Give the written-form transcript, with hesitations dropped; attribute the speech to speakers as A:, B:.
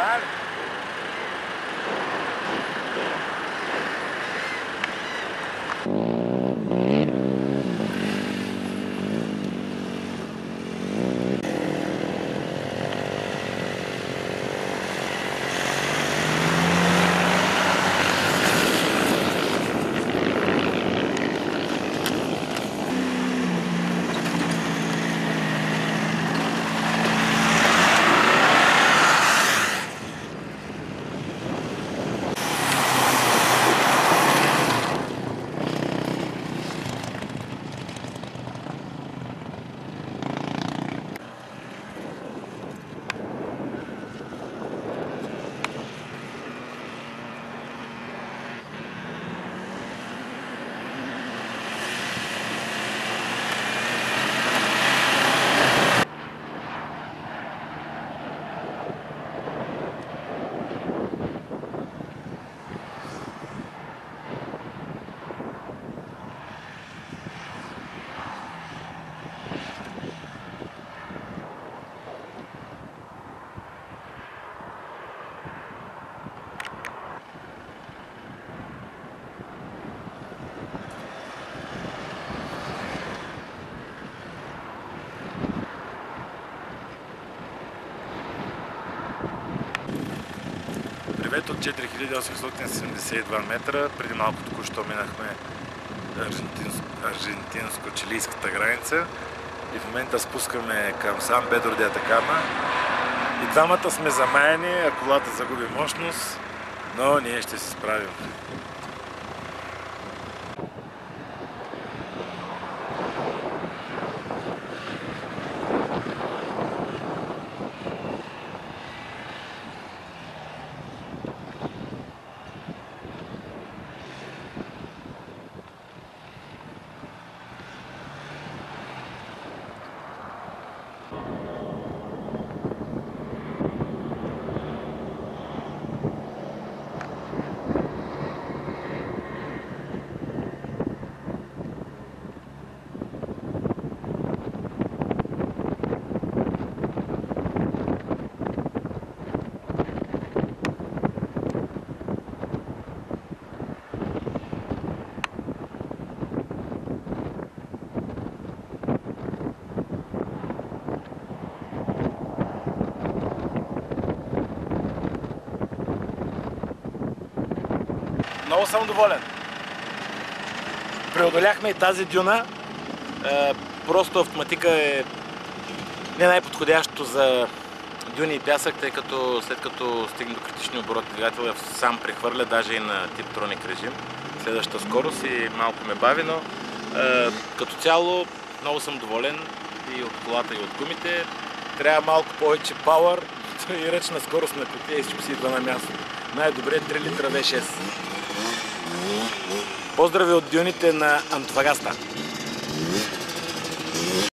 A: Така ли? Привет от 4872 метра. Преди малко току-що минахме аржентинско-чилийската граница и в момента спускаме към Сан Педро де Атакама. И двамата сме замаяни, а колата загуби мощност, но ние ще се справим. Много съм доволен. Преодоляхме и тази дюна. Просто автоматика е не най-подходящо за дюни и пясък, тъй като след като стигне до критични обороти двигателя сам прехвърля даже и на тип Троник режим. Следващата скорост и малко ме бави, но като цяло много съм доволен и от колата, и от гумите. Трябва малко повече пауър и ръчна скорост на кутия и всичко си идва на място. Най-добре 3 литра V6. Поздрави от дюните на Антофагаста!